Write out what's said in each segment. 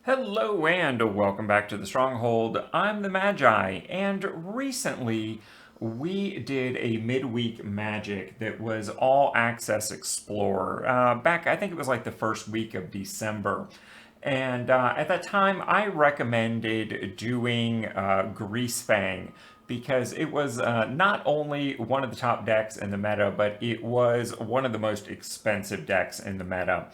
Hello and welcome back to the Stronghold. I'm the Magi, and recently we did a midweek magic that was all access Explorer. Back, I think it was like the first week of December. And at that time, I recommended doing Greasefang because it was not only one of the top decks in the meta, but it was one of the most expensive decks in the meta.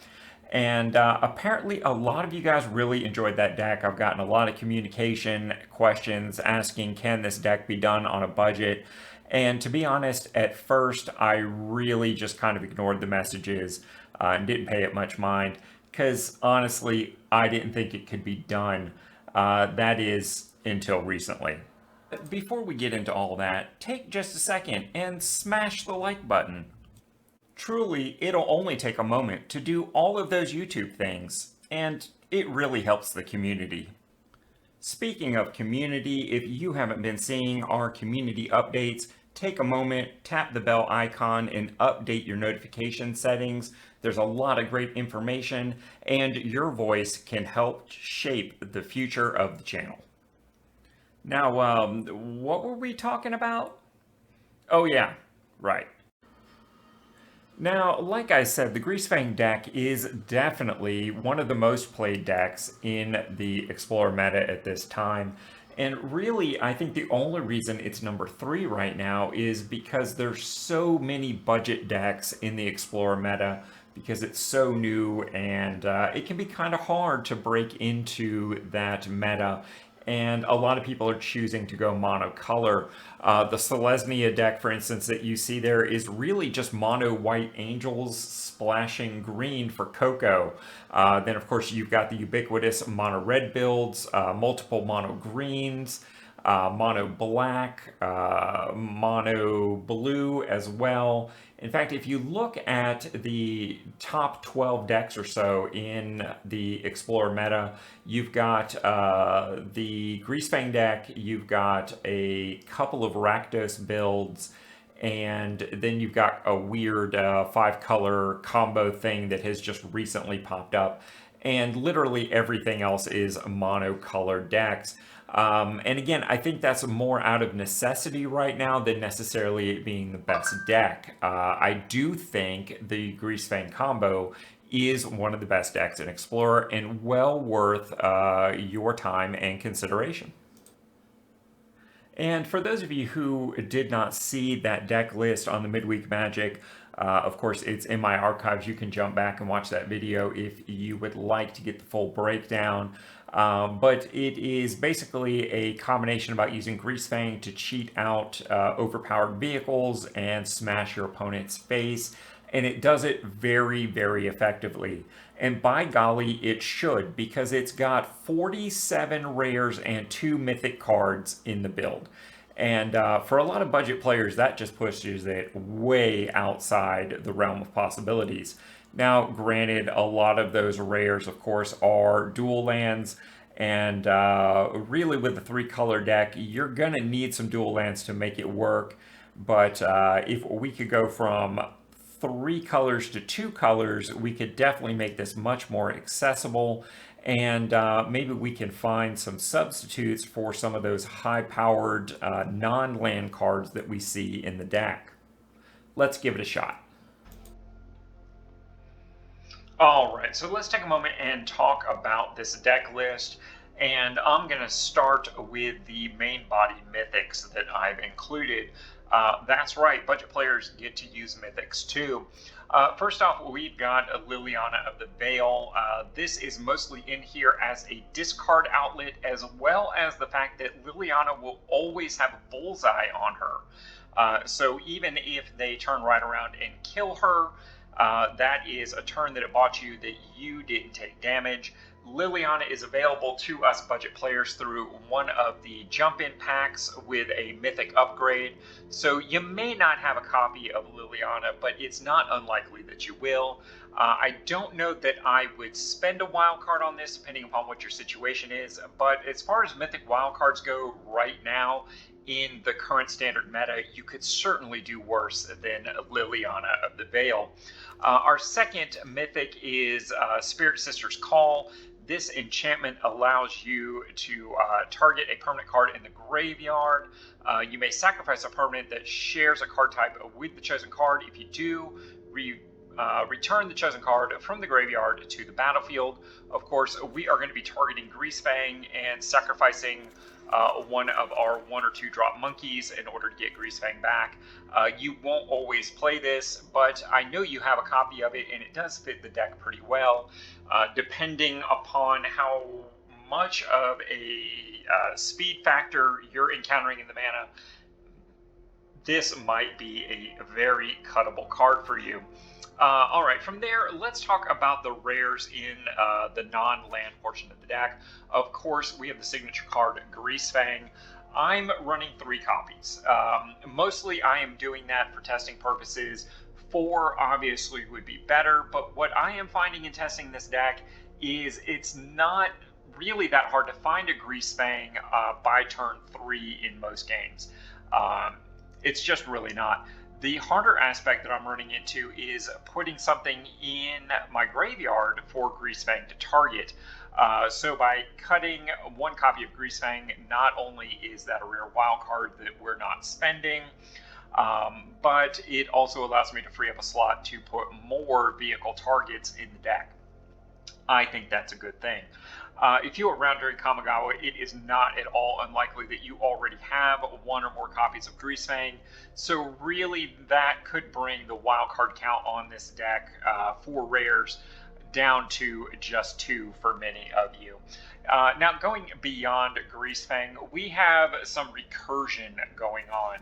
And apparently, a lot of you guys really enjoyed that deck. I've gotten a lot of communication questions asking, can this deck be done on a budget? And to be honest, at first, I really just kind of ignored the messages and didn't pay it much mind because honestly, I didn't think it could be done. That is until recently. Before we get into all that, take just a second and smash the like button. Truly, it'll only take a moment to do all of those YouTube things, and it really helps the community. Speaking of community, if you haven't been seeing our community updates, take a moment, tap the bell icon, and update your notification settings. There's a lot of great information, and your voice can help shape the future of the channel. Now, what were we talking about? Oh, yeah, right. Now, like I said, the Greasefang deck is definitely one of the most played decks in the Explorer meta at this time. And really, I think the only reason it's number 3 right now is because there's so many budget decks in the Explorer meta because it's so new and it can be kind of hard to break into that meta, and a lot of people are choosing to go monocolor. The Selesnya deck, for instance, that you see there is really just mono white angels splashing green for Coco. Then, of course, you've got the ubiquitous mono red builds, multiple mono greens, mono black, mono blue as well. In fact, if you look at the top 12 decks or so in the Explorer meta, you've got the Greasefang deck, you've got a couple of Rakdos builds, and then you've got a weird 5-color combo thing that has just recently popped up. And literally everything else is monocolored decks. And again, I think that's more out of necessity right now than necessarily it being the best deck. I do think the Greasefang combo is one of the best decks in Explorer and well worth your time and consideration. And for those of you who did not see that deck list on the Midweek Magic, of course, it's in my archives. You can jump back and watch that video if you would like to get the full breakdown. But it is basically a combination about using Greasefang to cheat out overpowered vehicles and smash your opponent's face. And it does it very, very effectively. And by golly, it should, because it's got 47 rares and 2 mythic cards in the build. And for a lot of budget players, that just pushes it way outside the realm of possibilities. Now, granted, a lot of those rares, of course, are dual lands. And really, with the 3-color deck, you're going to need some dual lands to make it work. But if we could go from 3 colors to 2 colors, we could definitely make this much more accessible, and maybe we can find some substitutes for some of those high-powered non-land cards that we see in the deck. Let's give it a shot. All right, so let's take a moment and talk about this deck list. And I'm going to start with the main body mythics that I've included. That's right, budget players get to use mythics too. First off, we've got Liliana of the Veil. This is mostly in here as a discard outlet, as well as the fact that Liliana will always have a bullseye on her. So even if they turn right around and kill her, that is a turn that it bought you that you didn't take damage. Liliana is available to us budget players through one of the jump-in packs with a mythic upgrade. So you may not have a copy of Liliana, but it's not unlikely that you will. I don't know that I would spend a wild card on this depending upon what your situation is, but as far as mythic wild cards go right now, in the current standard meta, you could certainly do worse than Liliana of the Veil. Our second mythic is Spirit Sister's Call. This enchantment allows you to target a permanent card in the graveyard. You may sacrifice a permanent that shares a card type with the chosen card. If you do, return the chosen card from the graveyard to the battlefield. Of course, we are going to be targeting Greasefang and sacrificing one of our 1 or 2 drop monkeys in order to get Greasefang back. You won't always play this, but I know you have a copy of it, and it does fit the deck pretty well. Depending upon how much of a speed factor you're encountering in the mana, this might be a very cuttable card for you. All right, from there, let's talk about the rares in the non-land portion of the deck. Of course, we have the signature card, Greasefang. I'm running 3 copies. Mostly, I am doing that for testing purposes. 4 obviously would be better, but what I am finding in testing this deck is it's not really that hard to find a Greasefang by turn 3 in most games. It's just really not. The harder aspect that I'm running into is putting something in my graveyard for Greasefang to target. So by cutting 1 copy of Greasefang, not only is that a rare wild card that we're not spending, but it also allows me to free up a slot to put more vehicle targets in the deck. I think that's a good thing. If you are around during Kamigawa, it is not at all unlikely that you already have 1 or more copies of Greasefang. So really, that could bring the wildcard count on this deck for rares down to just 2 for many of you. Now, going beyond Greasefang, we have some recursion going on.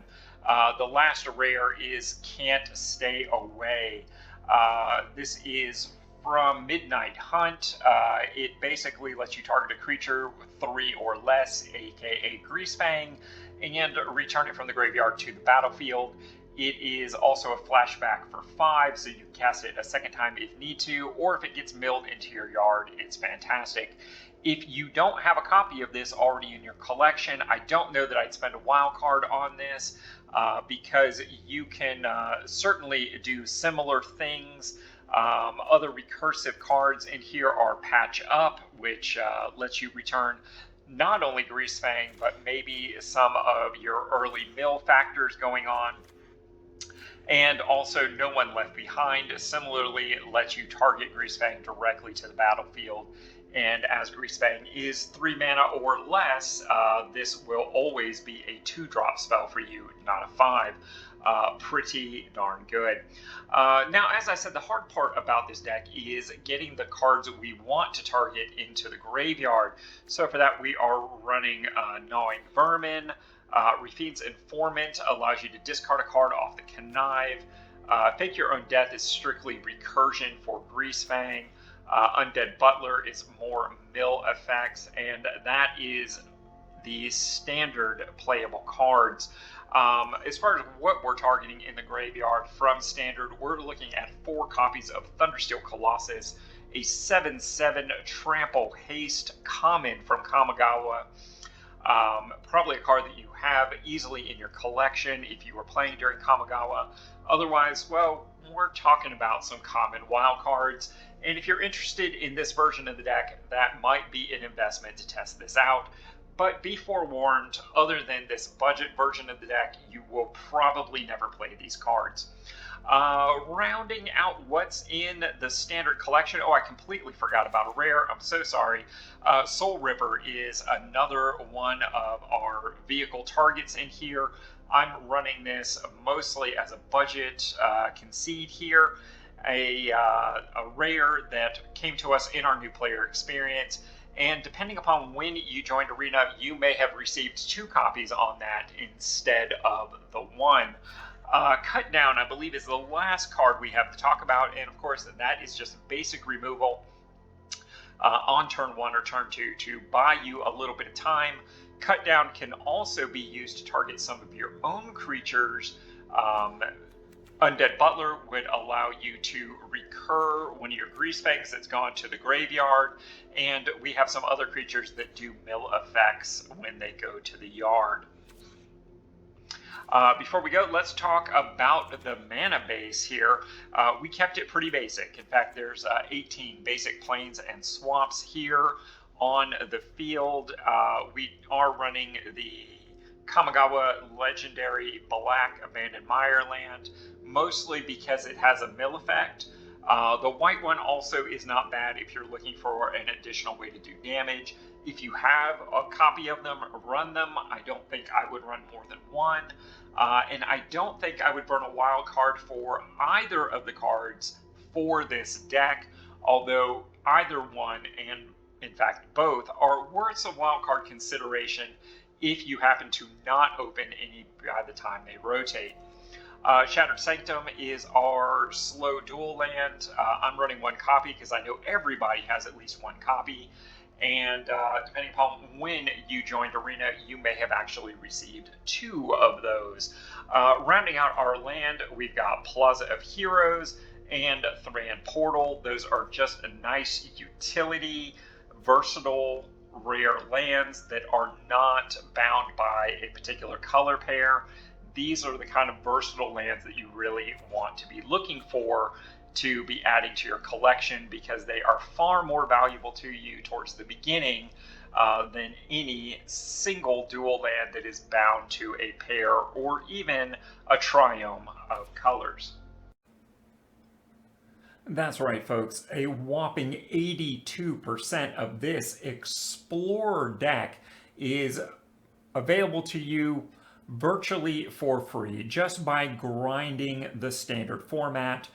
The last rare is Can't Stay Away. This is from Midnight Hunt. It basically lets you target a creature with 3 or less, aka Greasefang, and return it from the graveyard to the battlefield. It is also a flashback for 5, so you can cast it a second time if need to, or if it gets milled into your yard, it's fantastic. If you don't have a copy of this already in your collection, I don't know that I'd spend a wild card on this, because you can certainly do similar things. Other recursive cards in here are Patch Up, which lets you return not only Greasefang, but maybe some of your early mill factors going on. And also No One Left Behind similarly lets you target Greasefang directly to the battlefield. And as Greasefang is 3 mana or less, this will always be a 2-drop spell for you, not a 5. Pretty darn good. Now, as I said, the hard part about this deck is getting the cards we want to target into the graveyard. So for that, we are running Gnawing Vermin. Rafine's Informant allows you to discard a card off the Connive. Fake Your Own Death is strictly recursion for Greasefang. Undead Butler is more mill effects, and that is the standard playable cards. As far as what we're targeting in the graveyard from standard, we're looking at 4 copies of Thundersteel Colossus, a 7/7 Trample Haste common from Kamigawa. Probably a card that you have easily in your collection if you were playing during Kamigawa. Otherwise, well, we're talking about some common wild cards. And if you're interested in this version of the deck, that might be an investment to test this out. But be forewarned, other than this budget version of the deck, you will probably never play these cards. Rounding out what's in the standard collection. Oh, I completely forgot about a rare. I'm so sorry. Soul Ripper is another one of our vehicle targets in here. I'm running this mostly as a budget concede here. A rare that came to us in our new player experience. And depending upon when you joined Arena, you may have received 2 copies on that instead of the 1. Cut Down, I believe, is the last card we have to talk about. And of course, that is just basic removal on turn 1 or turn 2 to buy you a little bit of time. Cut Down can also be used to target some of your own creatures. Undead Butler would allow you to recur one of your Greasefangs that's gone to the graveyard, and we have some other creatures that do mill effects when they go to the yard. Before we go, let's talk about the mana base here. We kept it pretty basic. In fact, there's 18 basic plains and swamps here on the field. We are running the Kamigawa Legendary Black Abandoned Mireland, mostly because it has a mill effect. The white one also is not bad if you're looking for an additional way to do damage. If you have a copy of them, run them. I don't think I would run more than one. And I don't think I would burn a wild card for either of the cards for this deck, although either one, and in fact both, are worth a wild card consideration if you happen to not open any by the time they rotate. Shattered Sanctum is our slow dual land. I'm running one copy because I know everybody has at least one copy. And depending upon when you joined Arena, you may have actually received two of those. Rounding out our land, we've got Plaza of Heroes and Thran Portal. Those are just a nice utility, versatile, rare lands that are not bound by a particular color pair. These are the kind of versatile lands that you really want to be looking for to be adding to your collection, because they are far more valuable to you towards the beginning than any single dual land that is bound to a pair or even a triome of colors. That's right, folks. A whopping 82% of this Explorer deck is available to you virtually for free just by grinding the standard format.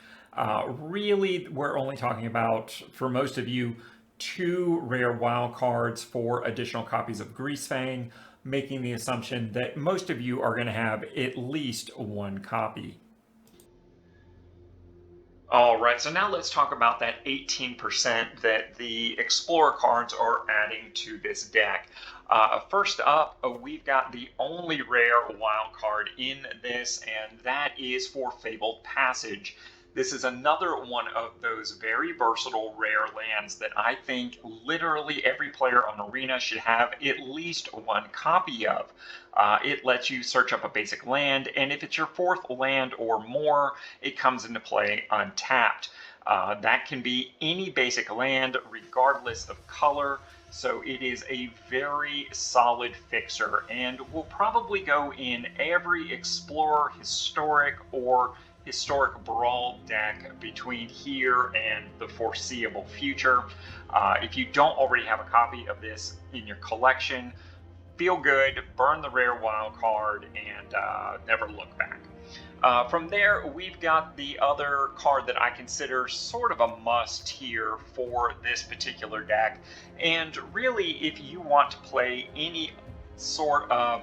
Really, we're only talking about, for most of you, 2 rare wild cards for additional copies of Greasefang, making the assumption that most of you are going to have at least 1 copy. All right, so now let's talk about that 18% that the Explorer cards are adding to this deck. First up, we've got the only rare wild card in this, and that is for Fabled Passage. This is another one of those very versatile rare lands that I think literally every player on Arena should have at least 1 copy of. It lets you search up a basic land, and if it's your 4th land or more, it comes into play untapped. That can be any basic land, regardless of color. So it is a very solid fixer, and will probably go in every Explorer, Historic, or Historic Brawl deck between here and the foreseeable future. If you don't already have a copy of this in your collection, feel good, burn the rare wild card, and never look back. From there, we've got the other card that I consider sort of a must here for this particular deck. And really, if you want to play any sort of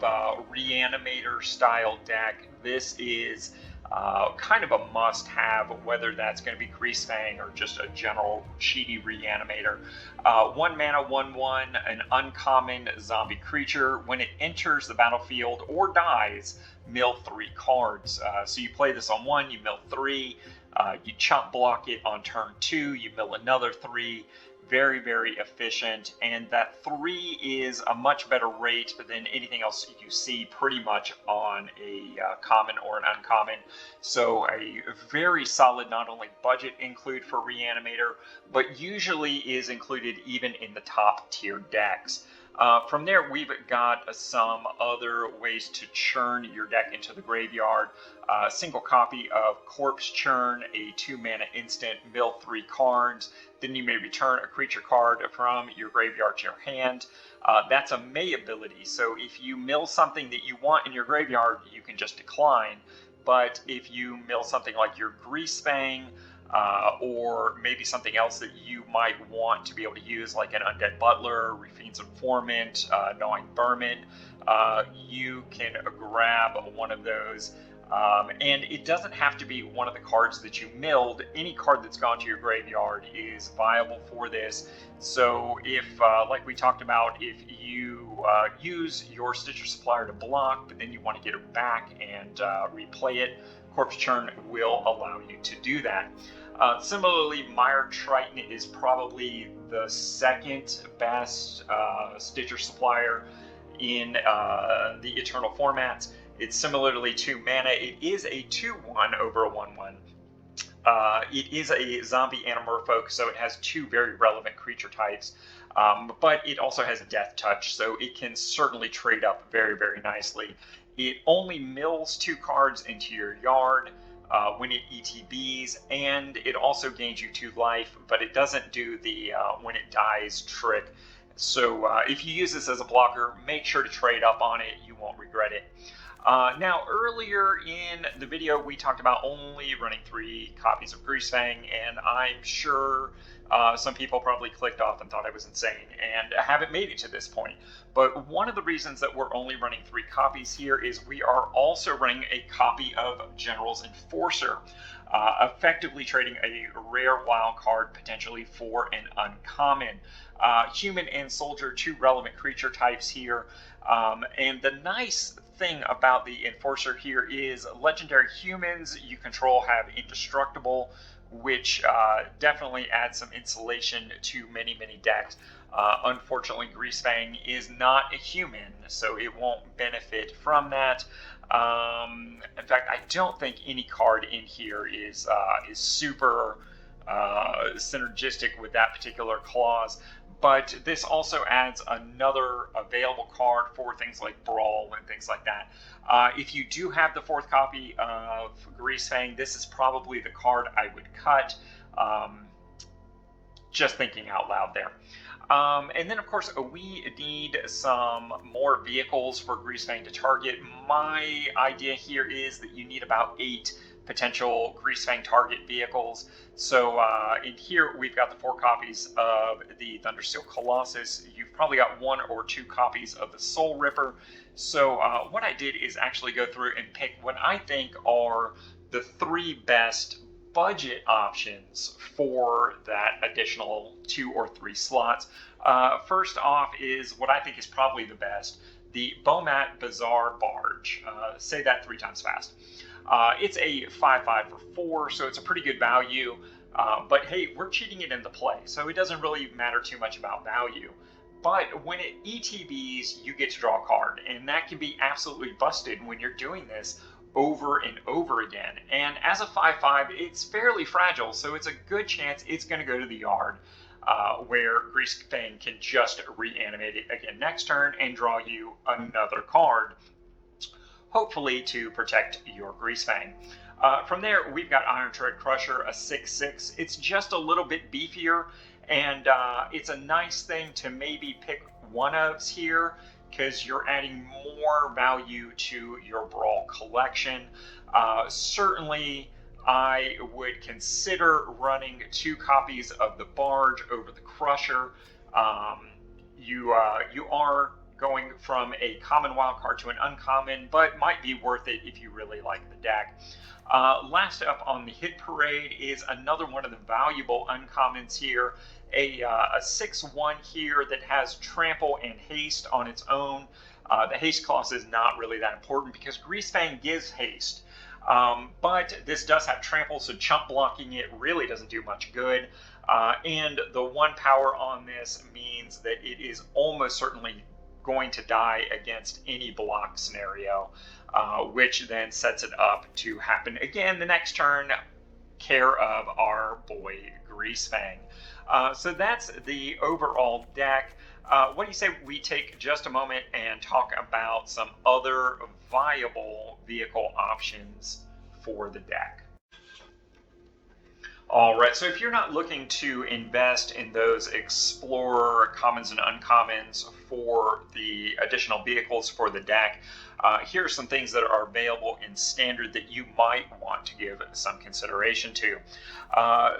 Reanimator style deck, this is kind of a must-have, whether that's going to be Greasefang or just a general cheaty Reanimator. 1 mana, 1/1, an uncommon zombie creature. When it enters the battlefield or dies, mill 3 cards. So you play this on 1, you mill 3. You chump block it on turn 2, you mill another 3. Very, very efficient, and that 3 is a much better rate than anything else you see pretty much on a common or an uncommon. So a very solid, not only budget include for Reanimator, but usually is included even in the top tier decks. From there, we've got some other ways to churn your deck into the graveyard. Single copy of Corpse Churn, a 2 mana instant, mill 3 cards. Then you may return a creature card from your graveyard to your hand. That's a May ability, so if you mill something that you want in your graveyard, you can just decline. But if you mill something like your Greasefang, or maybe something else that you might want to be able to use, like an Undead Butler, Rafine's Informant, Gnawing Vermin, you can grab one of those. And it doesn't have to be one of the cards that you milled. Any card that's gone to your graveyard is viable for this. So if, like we talked about, if you use your Stitcher Supplier to block, but then you want to get it back and replay it, Corpse Churn will allow you to do that. Similarly, Mire Triton is probably the 2nd best Stitcher Supplier in the Eternal formats. It's similarly 2 mana. It is a 2/1 over a 1/1. It is a zombie anamorphic, so it has 2 very relevant creature types, but it also has Death Touch, so it can certainly trade up very, very nicely. It only mills 2 cards into your yard when it ETBs, and it also gains you 2 life, but it doesn't do the when it dies trick. So if you use this as a blocker, make sure to trade up on it. You won't regret it. Now, earlier in the video, we talked about only running 3 copies of Greasefang, and I'm sure some people probably clicked off and thought I was insane and haven't made it to this point. But one of the reasons that we're only running 3 copies here is we are also running a copy of General's Enforcer, effectively trading a rare wild card potentially for an uncommon. Human and soldier, 2 relevant creature types here, and the nice thing about the Enforcer here is legendary humans you control have indestructible, which definitely adds some insulation to many decks. Unfortunately, Greasefang is not a human, so it won't benefit from that. In fact, I don't think any card in here is super synergistic with that particular clause. But this also adds another available card for things like Brawl and things like that. If you do have the 4th copy of Greasefang, this is probably the card I would cut. Just thinking out loud there. And then, of course, we need some more vehicles for Greasefang to target. My idea here is that you need about 8 potential Greasefang target vehicles. So in here, we've got the 4 copies of the Thundersteel Colossus. You've probably got 1 or 2 copies of the Soul Ripper. So what I did is actually go through and pick what I think are the 3 best budget options for that additional 2 or 3 slots. First off is what I think is probably the best, the Bomat Bazaar Barge. Say that 3 times fast. It's a 5/5 for 4, so it's a pretty good value. But hey, we're cheating it into play, so it doesn't really matter too much about value. But when it ETBs, you get to draw a card, and that can be absolutely busted when you're doing this over and over again. And as a 5/5, it's fairly fragile, so it's a good chance it's going to go to the yard, where Greasefang can just reanimate it again next turn and draw you another card, hopefully to protect your Greasefang. From there, we've got Iron Tread Crusher, a 6/6. It's just a little bit beefier, and it's a nice thing to maybe pick one-ofs here, because you're adding more value to your Brawl collection. Certainly, I would consider running 2 copies of the Barge over the Crusher. You are going from a common wildcard to an uncommon, but might be worth it if you really like the deck. Last up on the hit parade is another one of the valuable uncommons here, a 6/1 here that has trample and haste on its own. The haste cost is not really that important because Greasefang gives haste, but this does have trample, so chump blocking it really doesn't do much good. And the 1 power on this means that it is almost certainly going to die against any block scenario, which then sets it up to happen again the next turn, care of our boy Greasefang. So that's the overall deck. What do you say we take just a moment and talk about some other viable vehicle options for the deck? All right, so if you're not looking to invest in those Explorer commons and uncommons for the additional vehicles for the deck, here are some things that are available in Standard that you might want to give some consideration to.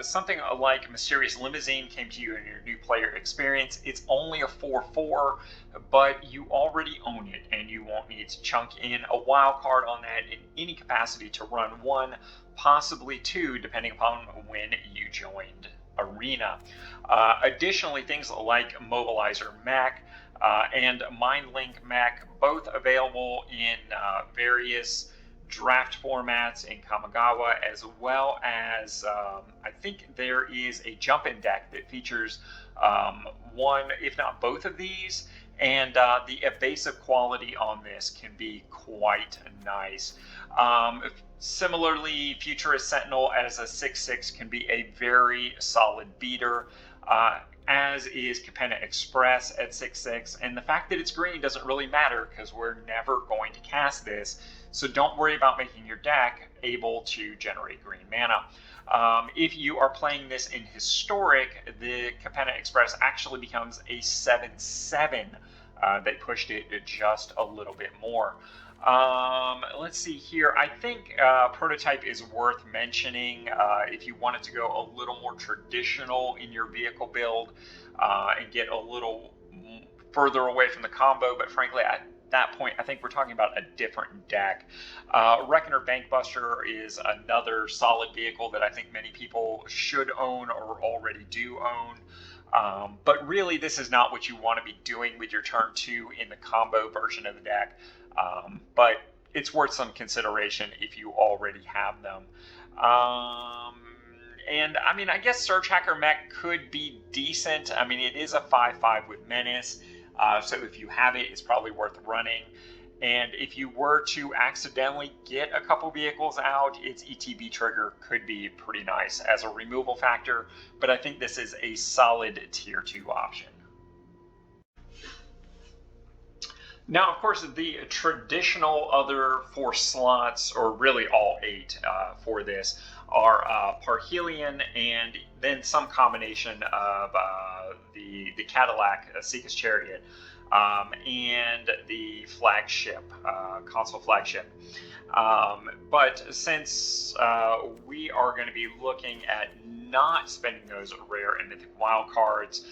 Something like Mysterious Limousine came to you in your new player experience. It's only a 4/4, but you already own it, and you won't need to chunk in a wild card on that in any capacity to run 1, possibly 2, depending upon when you joined Arena. Additionally, things like Mobilizer Mech and MindLink Mech, both available in various draft formats in Kamigawa, as well as I think there is a jump-in deck that features 1, if not both of these, and the evasive quality on this can be quite nice. Similarly, Futurist Sentinel as a 6/6 can be a very solid beater, as is Capenna Express at 6/6. And the fact that it's green doesn't really matter because we're never going to cast this. So don't worry about making your deck able to generate green mana. If you are playing this in Historic, the Capenna Express actually becomes a 7/7. They pushed it just a little bit more. Let's see here. I think Prototype is worth mentioning if you wanted to go a little more traditional in your vehicle build and get a little further away from the combo. But frankly, at that point, I think we're talking about a different deck. Reckoner Bankbuster is another solid vehicle that I think many people should own or already do own. But really, this is not what you want to be doing with your turn 2 in the combo version of the deck. But it's worth some consideration if you already have them. And I mean, I guess Surge Hacker Mech could be decent. I mean, it is a 5/5 with Menace. So if you have it, it's probably worth running. And if you were to accidentally get a couple vehicles out, its ETB trigger could be pretty nice as a removal factor. But I think this is a solid tier 2 option. Now, of course, the traditional other 4 slots, or really all 8 for this, are Parhelion and then some combination of the Cadillac Seeker's Chariot and the flagship, console flagship. But since we are going to be looking at not spending those rare and mythic wild cards,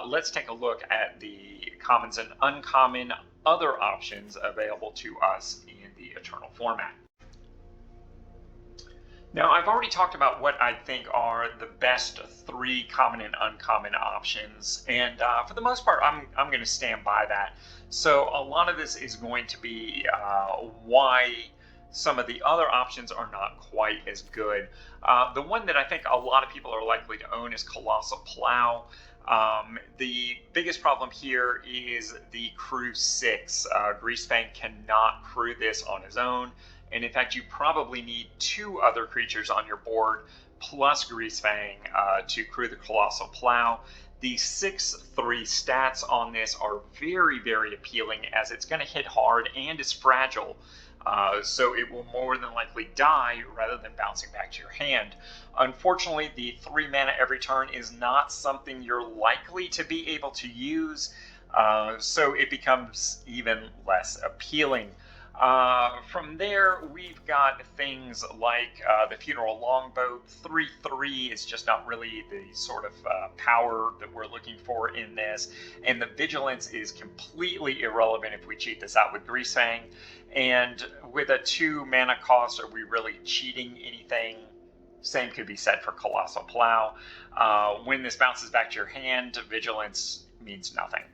let's take a look at the commons and uncommon other options available to us in the Eternal format. Now, I've already talked about what I think are the best 3 common and uncommon options, and for the most part, I'm going to stand by that. So a lot of this is going to be why some of the other options are not quite as good. The one that I think a lot of people are likely to own is Colossal Plow. The biggest problem here is the crew 6. Greasefang cannot crew this on his own, and in fact you probably need 2 other creatures on your board plus Greasefang to crew the Colossal Plow. The 6/3 stats on this are very, very appealing, as it's going to hit hard and is fragile. So it will more than likely die rather than bouncing back to your hand. Unfortunately, the 3 mana every turn is not something you're likely to be able to use, so it becomes even less appealing. From there, we've got things like the Funeral Longboat. 3/3 is just not really the sort of power that we're looking for in this, and the Vigilance is completely irrelevant if we cheat this out with Greasefang. And with a 2 mana cost, are we really cheating anything? Same could be said for Colossal Plow. When this bounces back to your hand, Vigilance means nothing.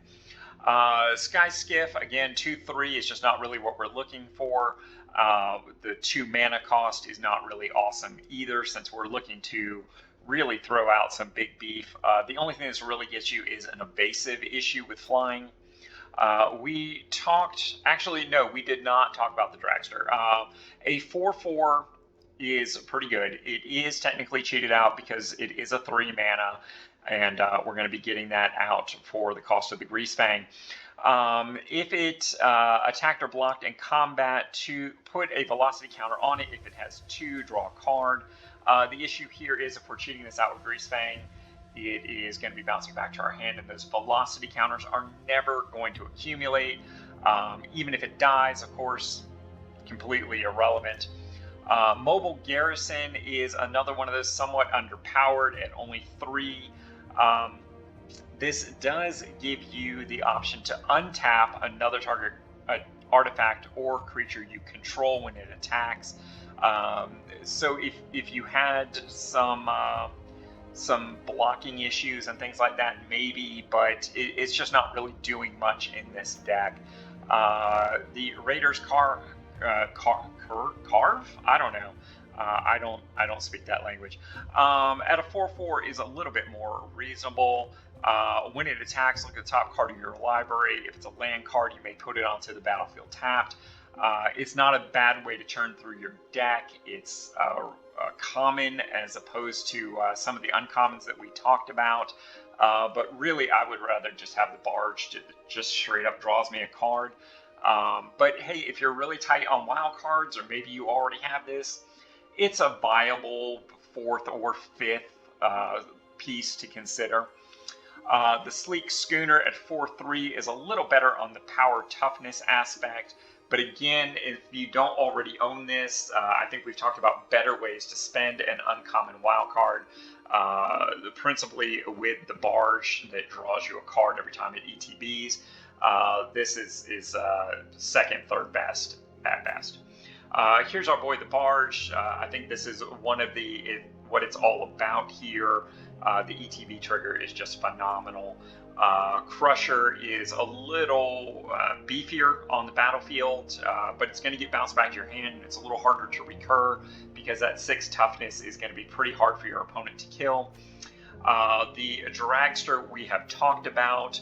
Sky Skiff, again, 2/3 is just not really what we're looking for. The 2 mana cost is not really awesome either, since we're looking to really throw out some big beef. The only thing that really gets you is an evasive issue with flying. We did not talk about the Dragster. A 4/4 is pretty good. It is technically cheated out because it is a 3 mana, and we're going to be getting that out for the cost of the Greasefang. If it attacked or blocked in combat, to put a velocity counter on it. If it has 2, draw a card. The issue here is if we're cheating this out with Greasefang, it is going to be bouncing back to our hand, and those velocity counters are never going to accumulate. Even if it dies, of course, completely irrelevant. Mobile Garrison is another one of those somewhat underpowered at only 3. This does give you the option to untap another target artifact or creature you control when it attacks. So if you had some blocking issues and things like that, maybe, but it's just not really doing much in this deck. The Raiders Carve? I don't know. I don't speak that language. At a 4/4 is a little bit more reasonable. When it attacks, look at the top card of your library. If it's a land card, you may put it onto the battlefield tapped. It's not a bad way to churn through your deck. It's common as opposed to some of the uncommons that we talked about. But really, I would rather just have the barge to just straight up draws me a card. But hey, if you're really tight on wild cards, or maybe you already have this, it's a viable fourth or fifth piece to consider. The sleek schooner at 4/3 is a little better on the power toughness aspect. But again, if you don't already own this, I think we've talked about better ways to spend an uncommon wildcard. Principally with the barge that draws you a card every time it ETBs. This is second, third best at best. Here's our boy the barge. I think this is one of what it's all about here. The ETB trigger is just phenomenal. Crusher is a little beefier on the battlefield, but it's going to get bounced back to your hand. It's a little harder to recur because that 6 toughness is going to be pretty hard for your opponent to kill. The dragster we have talked about.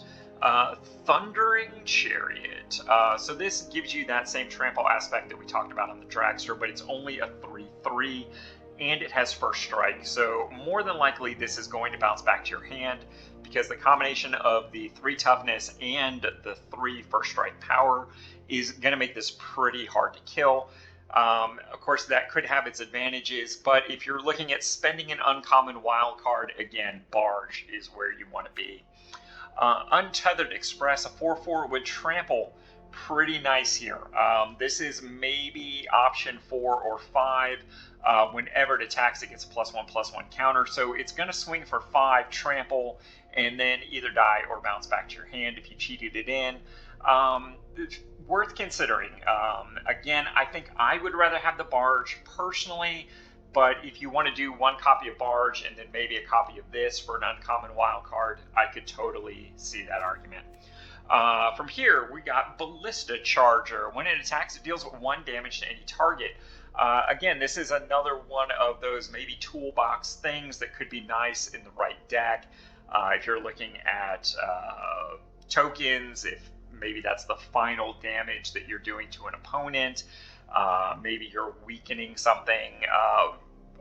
Thundering Chariot. So this gives you that same trample aspect that we talked about on the dragster, but it's only a 3/3. And it has first strike, so more than likely this is going to bounce back to your hand because the combination of the 3 toughness and the 3 first strike power is going to make this pretty hard to kill. Of course, that could have its advantages, but if you're looking at spending an uncommon wild card, again, barge is where you want to be. Untethered Express, a 4/4 with trample. Pretty nice here. This is maybe option 4 or 5. Whenever it attacks, it gets a +1/+1 counter. So it's going to swing for 5 trample and then either die or bounce back to your hand if you cheated it in. Worth considering. Again, I think I would rather have the barge personally, but if you want to do 1 copy of barge and then maybe a copy of this for an uncommon wild card, I could totally see that argument. From here, we got Ballista Charger. When it attacks, it deals 1 damage to any target. Again, this is another one of those maybe toolbox things that could be nice in the right deck. If you're looking at tokens, if maybe that's the final damage that you're doing to an opponent, maybe you're weakening something.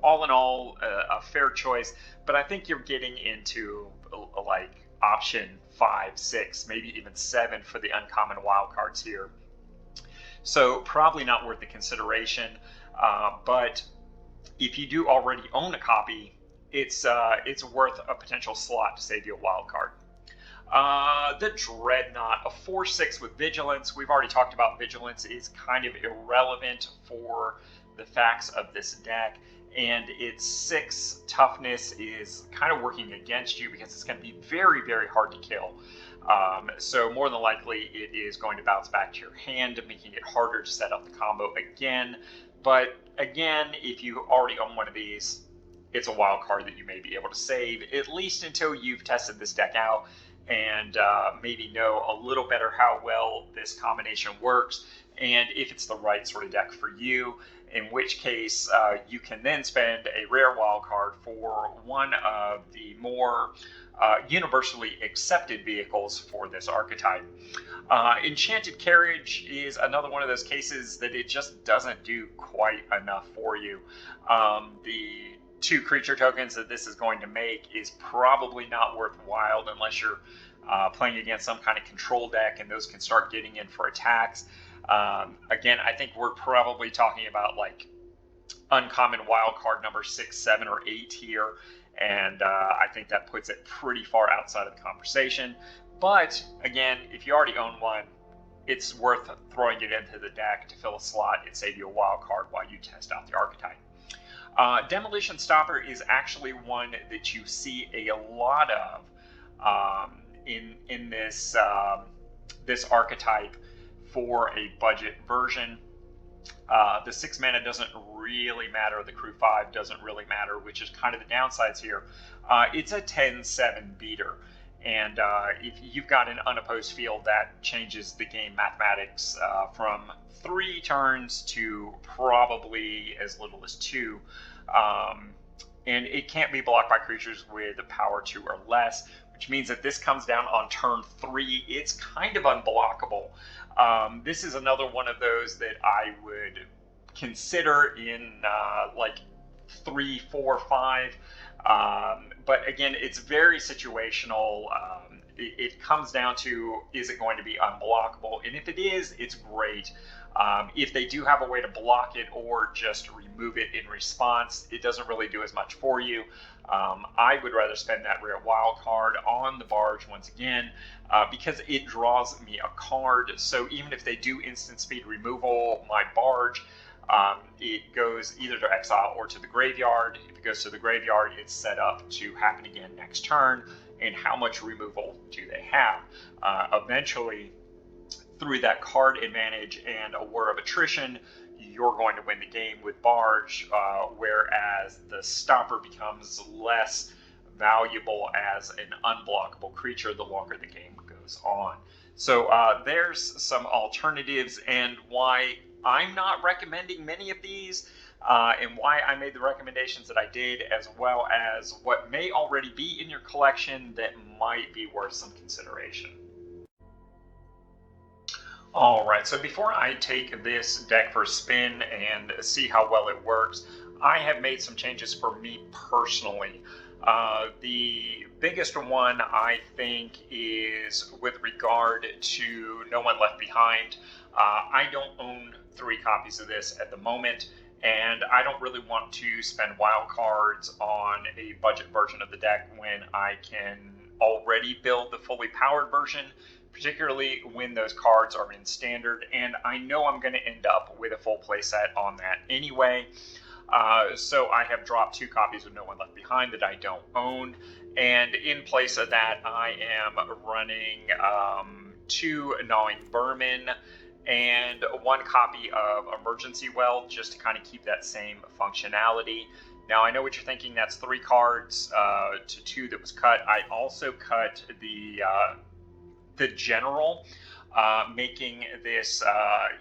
All in all, a fair choice, but I think you're getting into like option 5, 6, maybe even 7 for the uncommon wildcards here. So probably not worth the consideration. But if you do already own a copy, it's worth a potential slot to save you a wild card. The Dreadnought, a 4/6 with Vigilance. We've already talked about Vigilance is kind of irrelevant for the facts of this deck, and its 6 toughness is kind of working against you because it's going to be very, very hard to kill. So more than likely it is going to bounce back to your hand, making it harder to set up the combo again. But again, if you already own one of these, it's a wild card that you may be able to save, at least until you've tested this deck out and maybe know a little better how well this combination works and if it's the right sort of deck for you, in which case you can then spend a rare wild card for one of the more universally accepted vehicles for this archetype. Enchanted Carriage is another one of those cases that it just doesn't do quite enough for you. The 2 creature tokens that this is going to make is probably not worthwhile unless you're playing against some kind of control deck and those can start getting in for attacks. Again, I think we're probably talking about like uncommon wild card number 6, 7, or 8 here. And I think that puts it pretty far outside of the conversation. But again, if you already own one, it's worth throwing it into the deck to fill a slot and save you a wild card while you test out the archetype. Demolition Stopper is actually one that you see a lot of in this this archetype for a budget version. The 6 mana doesn't really matter. The crew 5 doesn't really matter, which is kind of the downsides here. It's a 10-7 beater. And if you've got an unopposed field, that changes the game mathematics from 3 turns to probably as little as 2. And it can't be blocked by creatures with a power 2 or less, which means that this comes down on turn 3. It's kind of unblockable. This is another one of those that I would consider in like 3, 4, 5. But again, it's very situational. It comes down to, is it going to be unblockable? And if it is, it's great. If they do have a way to block it or just remove it in response, it doesn't really do as much for you. I would rather spend that rare wild card on the barge once again, because it draws me a card. So even if they do instant speed removal my barge, it goes either to exile or to the graveyard. If it goes to the graveyard, it's set up to happen again next turn. And how much removal do they have? Eventually, through that card advantage and a War of Attrition, you're going to win the game with Barge, whereas the Stopper becomes less valuable as an unblockable creature the longer the game goes on. So there's some alternatives, and why I'm not recommending many of these, and why I made the recommendations that I did, as well as what may already be in your collection that might be worth some consideration. Alright, so before I take this deck for a spin and see how well it works, I have made some changes for me personally. The biggest one, I think, is with regard to No One Left Behind. I don't own 3 copies of this at the moment, and I don't really want to spend wild cards on a budget version of the deck when I can already build the fully powered version, particularly when those cards are in standard, and I know I'm going to end up with a full playset on that anyway. So I have dropped 2 copies of No One Left Behind that I don't own, and in place of that I am running 2 Gnawing Vermin and 1 copy of Emergency Well, just to kind of keep that same functionality. Now I know what you're thinking, that's 3 cards to 2 that was cut. I also cut the General, making this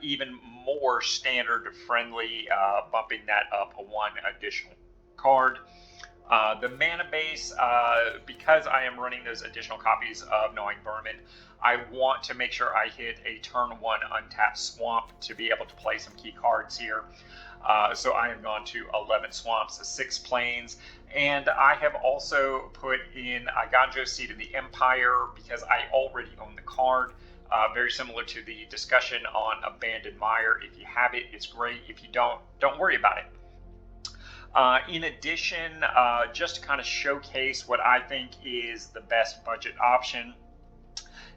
even more standard friendly, bumping that up 1 additional card. The mana base, because I am running those additional copies of Gnawing Vermin, I want to make sure I hit a turn 1 untapped swamp to be able to play some key cards here. So I have gone to 11 swamps, 6 plains, and I have also put in Iganjo Seed of the Empire because I already own the card. Very similar to the discussion on Abandoned Mire. If you have it, it's great. If you don't worry about it. In addition, just to kind of showcase what I think is the best budget option,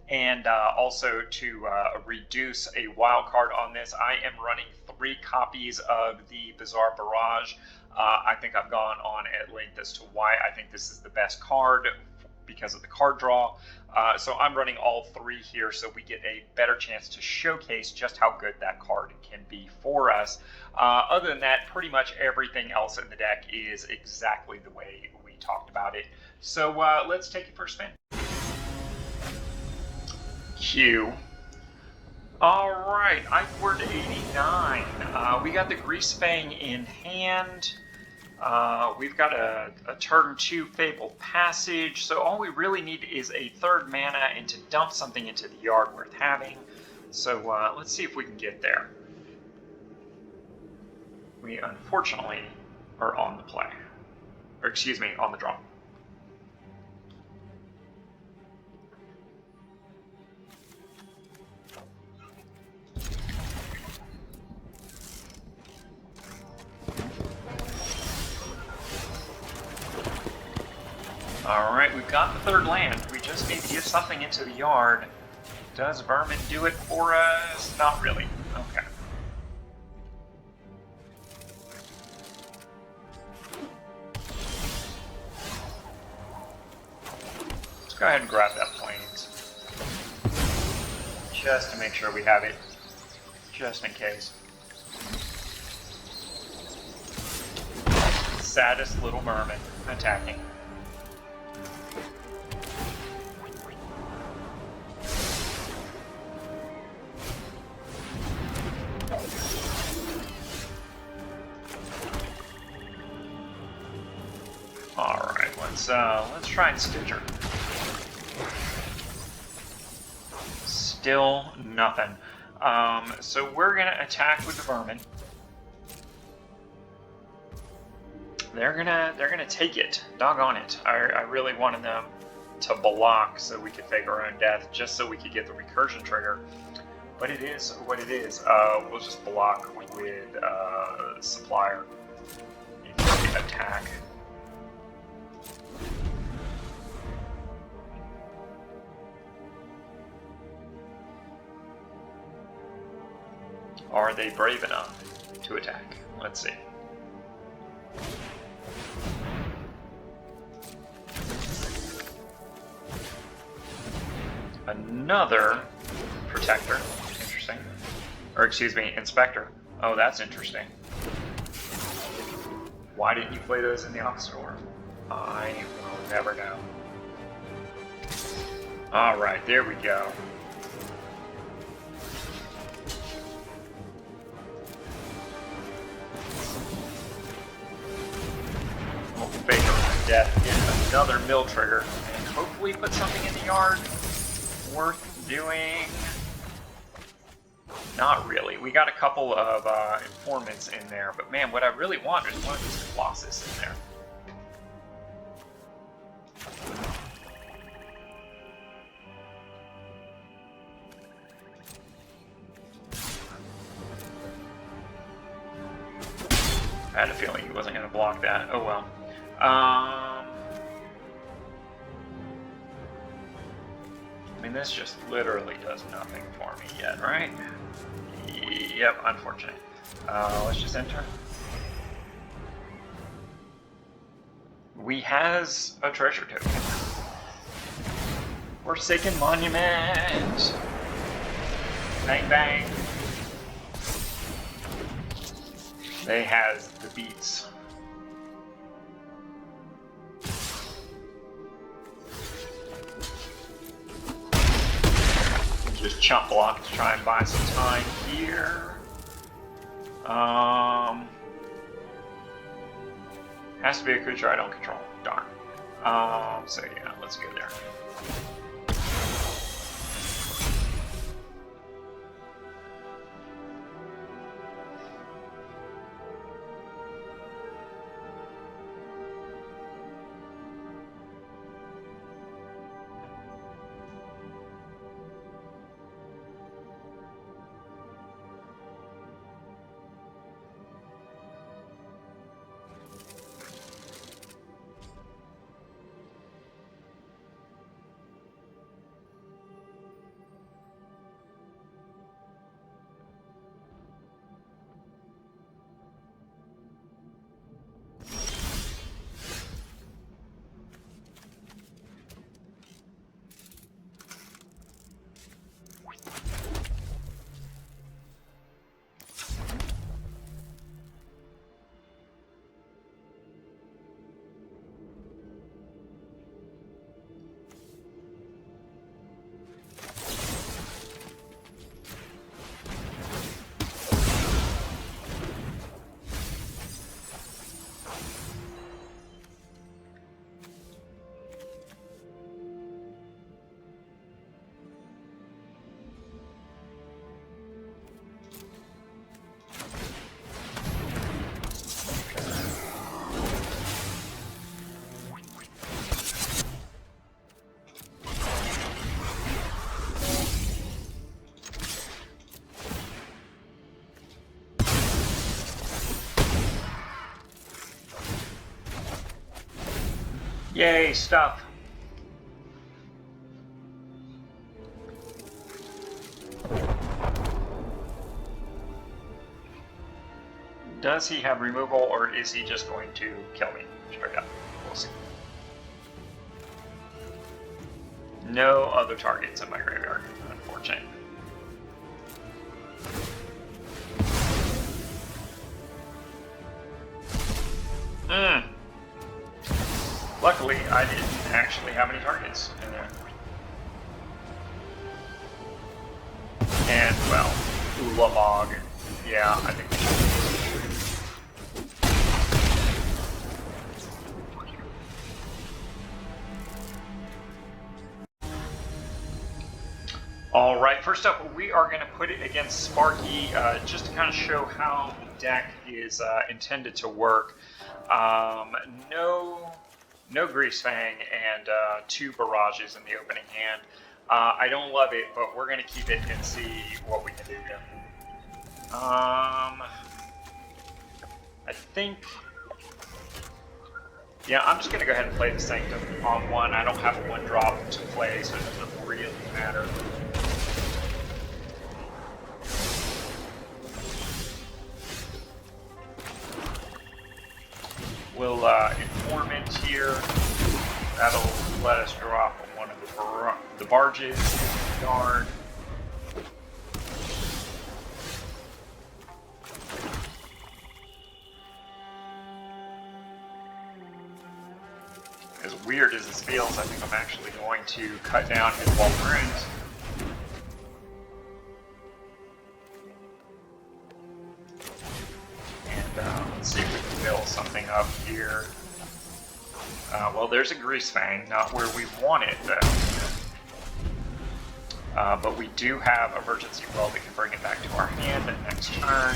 and also to reduce a wild card on this, I am running 3 copies of the Bizarre Barrage. I think I've gone on at length as to why I think this is the best card because of the card draw. So I'm running all 3 here so we get a better chance to showcase just how good that card can be for us. Other than that, pretty much everything else in the deck is exactly the way we talked about it. So let's take it for a spin. Q. Alright, Iceward 89. We got the Greasefang in hand. We've got a turn 2 Fabled Passage, so all we really need is a 3rd mana and to dump something into the yard worth having. So let's see if we can get there. We unfortunately are on the play. Or excuse me, on the draw. Alright, we've got the 3rd land. We just need to get something into the yard. Does Vermin do it for us? Not really. Okay. Let's go ahead and grab that Plains. Just to make sure we have it. Just in case. Saddest little Vermin attacking. Alright, let's try and stitch her. Still nothing. So we're gonna attack with the vermin. They're gonna take it. Doggone it. I really wanted them to block so we could fake our own death, just so we could get the recursion trigger. But it is what it is. We'll just block with supplier. Attack. Are they brave enough to attack? Let's see. Another protector. Interesting. Or excuse me, inspector. Oh, that's interesting. Why didn't you play those in the opposite order? I will never know. Alright, there we go. We'll fake our death in another mill trigger and hopefully put something in the yard worth doing. Not really. We got a couple of informants in there, but man, what I really want is one of these Colossus in there. I had a feeling he wasn't going to block that. Oh well. I mean, this just literally does nothing for me yet, right? Yep, unfortunate. Let's just enter. We has a treasure token. Forsaken Monument. Bang bang. They has the beats. Just chump block to try and buy some time here. Has to be a creature I don't control. Darn. So yeah, let's go there. Yay, stuff. Does he have removal, or is he just going to kill me straight up? We'll see. No other targets in my graveyard, unfortunately. Luckily, I didn't actually have any targets in there. And, well, Ulamog. Yeah, I think we should. All right, first up, we are going to put it against Sparky just to kind of show how the deck is intended to work. No Greasefang and 2 barrages in the opening hand. I don't love it, but we're going to keep it and see what we can do here. I think... Yeah, I'm just going to go ahead and play the Sanctum on 1. I don't have a 1-drop to play, so it doesn't really matter. We'll Informant here. That'll let us drop one of the barges in the yard. As weird as this feels, I think I'm actually going to cut down his Walroons. Let's see if we can build something up here. Well, there's a Greasefang, not where we want it, though. But we do have Emergency Well that can bring it back to our hand next turn.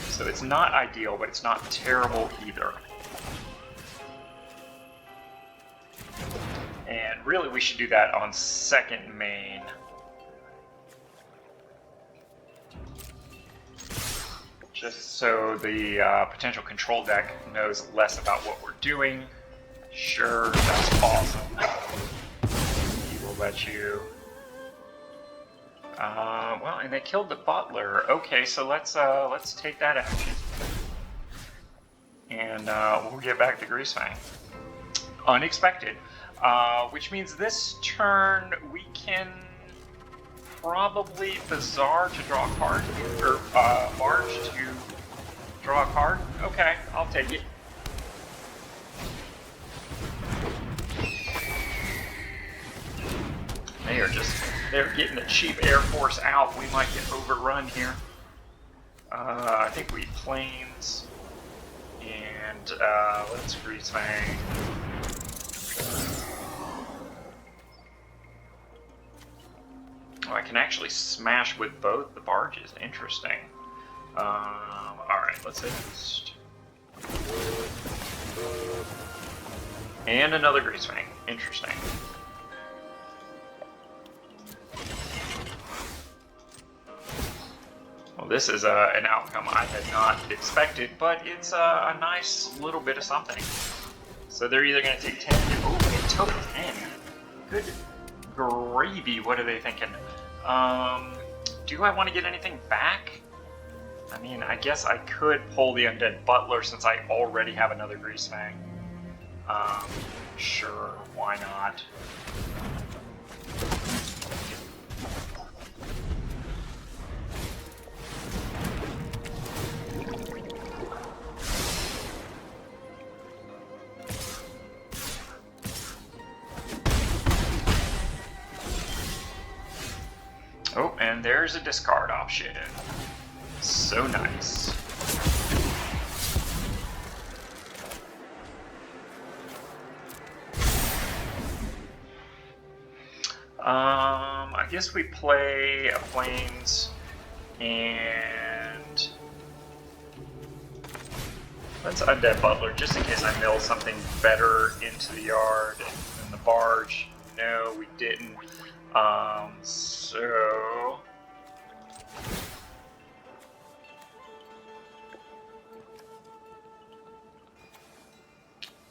So it's not ideal, but it's not terrible either. And really, we should do that on second main. Just so the potential control deck knows less about what we're doing. Sure, that's awesome. He will let you. Well, and they killed the butler. Okay, so let's take that action, and we'll get back to Greasefang. Unexpected, which means this turn we can probably Bazaar to draw a card, or March to draw a card. Okay, I'll take it. They're getting the cheap Air Force out. We might get overrun here. I think we Plains, and let's Greasefang. Oh, I can actually smash with both the barges. Interesting. Alright, let's hit this. And another Greasefang. Interesting. Well, this is an outcome I had not expected, but it's a nice little bit of something. So they're either going to take 10... Oh, they took 10. Good gravy, what are they thinking? Do I want to get anything back? I mean, I guess I could pull the Undead Butler since I already have another Greasefang. Sure, why not? Oh, and there's a discard option. So nice. I guess we play a Plains and let's Undead Butler just in case I mill something better into the yard than the barge. No, we didn't. So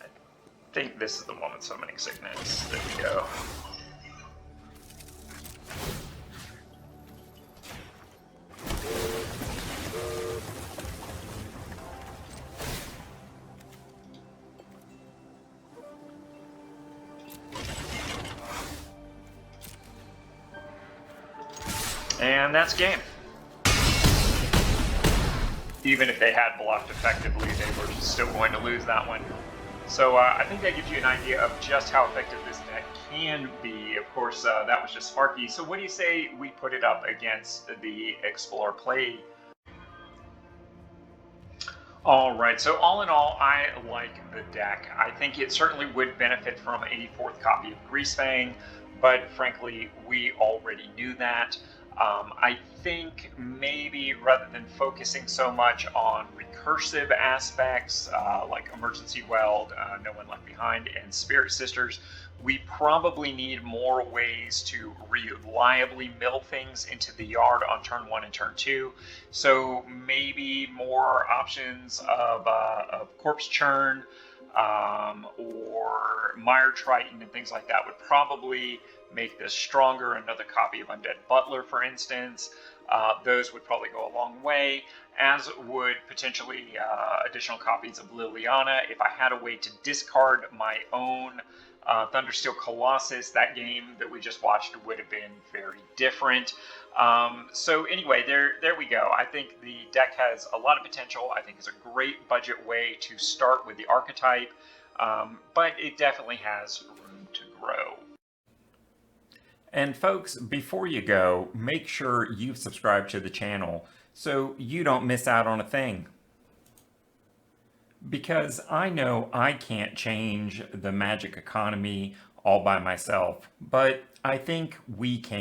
I think this is the one with Summoning Sickness. There we go. And that's game. Even if they had blocked effectively, they were still going to lose that one. So I think that gives you an idea of just how effective this deck can be. Of course, that was just Sparky. So what do you say we put it up against the Explore Play? Alright, so all in all, I like the deck. I think it certainly would benefit from a 4th copy of Greasefang, but frankly, we already knew that. I think maybe rather than focusing so much on recursive aspects like Emergency Weld, No One Left Behind, and Spirit Sisters, we probably need more ways to reliably mill things into the yard on turn 1 and turn 2. So maybe more options of Corpse Churn or Mire Triton and things like that would probably make this stronger. Another copy of Undead Butler, for instance. Those would probably go a long way, as would potentially additional copies of Liliana. If I had a way to discard my own Thundersteel Colossus, that game that we just watched would have been very different. So anyway, there we go. I think the deck has a lot of potential. I think it's a great budget way to start with the archetype, but it definitely has room to grow. And folks, before you go, make sure you've subscribed to the channel so you don't miss out on a thing. Because I know I can't change the Magic economy all by myself, but I think we can.